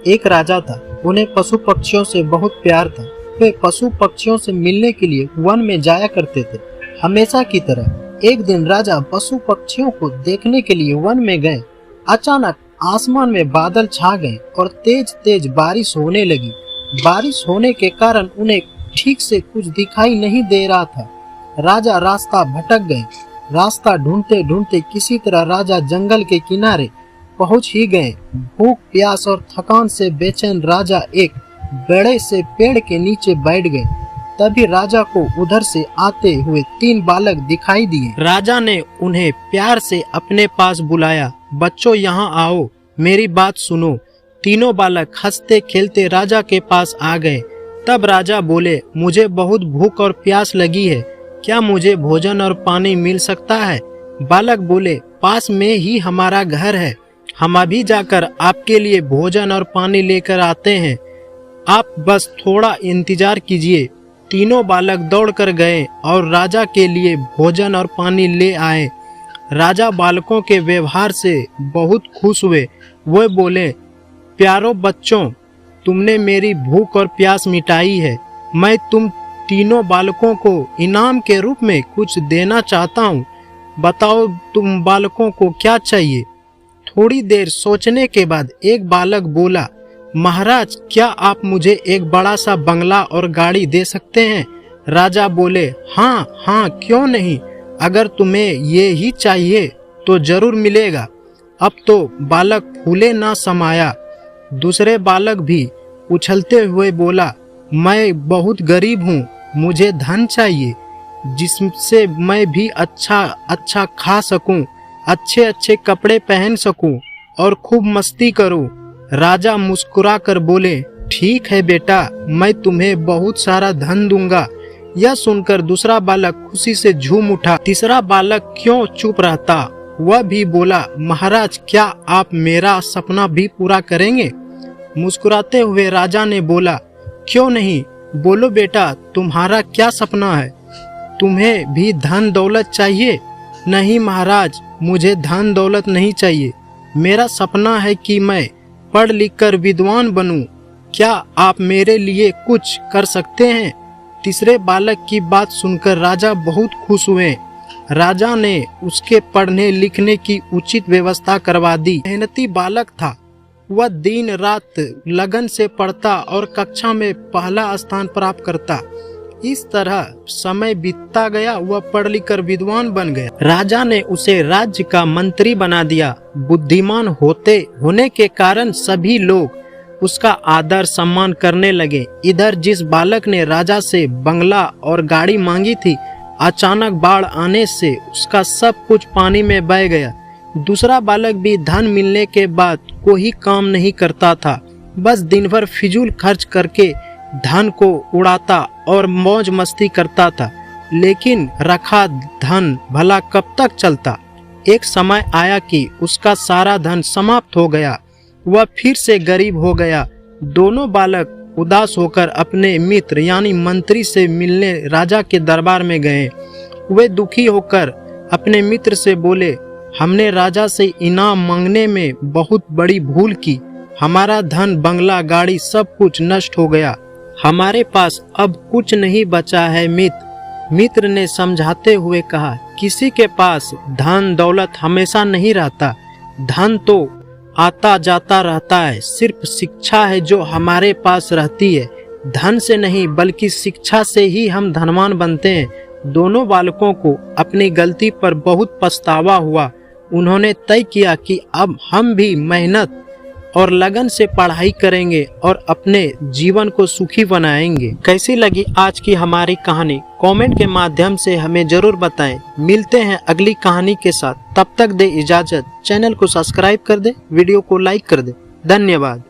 एक राजा था। उन्हें पशु पक्षियों से बहुत प्यार था। वे पशु पक्षियों से मिलने के लिए वन में जाया करते थे। हमेशा की तरह एक दिन राजा पशु पक्षियों को देखने के लिए वन में गए। अचानक आसमान में बादल छा गए और तेज तेज बारिश होने लगी। बारिश होने के कारण उन्हें ठीक से कुछ दिखाई नहीं दे रहा था। राजा रास्ता भटक गए। रास्ता ढूंढते ढूंढते किसी तरह राजा जंगल के किनारे पहुंच ही गए। भूख प्यास और थकान से बेचैन राजा एक बड़े से पेड़ के नीचे बैठ गए। तभी राजा को उधर से आते हुए 3 बालक दिखाई दिए। राजा ने उन्हें प्यार से अपने पास बुलाया। बच्चों, यहाँ आओ, मेरी बात सुनो। तीनों बालक हंसते खेलते राजा के पास आ गए। तब राजा बोले, मुझे बहुत भूख और प्यास लगी है, क्या मुझे भोजन और पानी मिल सकता है? बालक बोले, पास में ही हमारा घर है, हम अभी जाकर आपके लिए भोजन और पानी लेकर आते हैं, आप बस थोड़ा इंतजार कीजिए। तीनों बालक दौड़कर गए और राजा के लिए भोजन और पानी ले आए। राजा बालकों के व्यवहार से बहुत खुश हुए। वो बोले, प्यारो बच्चों, तुमने मेरी भूख और प्यास मिटाई है। मैं तुम तीनों बालकों को इनाम के रूप में कुछ देना चाहता हूँ। बताओ तुम बालकों को क्या चाहिए? थोड़ी देर सोचने के बाद एक बालक बोला, महाराज, क्या आप मुझे एक बड़ा सा बंगला और गाड़ी दे सकते हैं? राजा बोले, हाँ हाँ, क्यों नहीं, अगर तुम्हें ये ही चाहिए तो जरूर मिलेगा। अब तो बालक फूले ना समाया। दूसरे बालक भी उछलते हुए बोला, मैं बहुत गरीब हूँ, मुझे धन चाहिए जिससे मैं भी अच्छा खा सकूं, अच्छे अच्छे कपड़े पहन सकूं और खूब मस्ती करूं। राजा मुस्कुरा कर बोले, ठीक है बेटा, मैं तुम्हें बहुत सारा धन दूंगा। यह सुनकर दूसरा बालक खुशी से झूम उठा। तीसरा बालक क्यों चुप रहता, वह भी बोला, महाराज, क्या आप मेरा सपना भी पूरा करेंगे? मुस्कुराते हुए राजा ने बोला, क्यों नहीं, बोलो बेटा, तुम्हारा क्या सपना है? तुम्हें भी धन दौलत चाहिए? नहीं महाराज, मुझे धन दौलत नहीं चाहिए। मेरा सपना है कि मैं पढ़ लिख कर विद्वान बनूं। क्या आप मेरे लिए कुछ कर सकते हैं? तीसरे बालक की बात सुनकर राजा बहुत खुश हुए। राजा ने उसके पढ़ने लिखने की उचित व्यवस्था करवा दी। मेहनती बालक था। वह दिन रात लगन से पढ़ता और कक्षा में पहला स्थान प्राप्त करता। इस तरह समय बीतता गया। वह पढ़ लिख कर विद्वान बन गया। राजा ने उसे राज्य का मंत्री बना दिया। बुद्धिमान होने के कारण सभी लोग उसका आदर सम्मान करने लगे। इधर जिस बालक ने राजा से बंगला और गाड़ी मांगी थी, अचानक बाढ़ आने से उसका सब कुछ पानी में बह गया। दूसरा बालक भी धन मिलने के बाद कोई काम नहीं करता था, बस दिन भर फिजूल खर्च करके धन को उड़ाता और मौज मस्ती करता था। लेकिन रखा धन भला कब तक चलता? एक समय आया कि उसका सारा धन समाप्त हो गया। वह फिर से गरीब हो गया। दोनों बालक उदास होकर अपने मित्र यानी मंत्री से मिलने राजा के दरबार में गए। वे दुखी होकर अपने मित्र से बोले, हमने राजा से इनाम मांगने में बहुत बड़ी भूल की। हमारा धन, बंगला, गाड़ी सब कुछ नष्ट हो गया। हमारे पास अब कुछ नहीं बचा है। मित्र ने समझाते हुए कहा, किसी के पास धन दौलत हमेशा नहीं रहता। धन तो आता जाता रहता है। सिर्फ शिक्षा है जो हमारे पास रहती है। धन से नहीं बल्कि शिक्षा से ही हम धनवान बनते हैं। दोनों बालकों को अपनी गलती पर बहुत पछतावा हुआ। उन्होंने तय किया कि अब हम भी मेहनत और लगन से पढ़ाई करेंगे और अपने जीवन को सुखी बनाएंगे। कैसी लगी आज की हमारी कहानी? कमेंट के माध्यम से हमें जरूर बताएं। मिलते हैं अगली कहानी के साथ। तब तक दे इजाजत। चैनल को सब्सक्राइब कर दे, वीडियो को लाइक कर दे। धन्यवाद।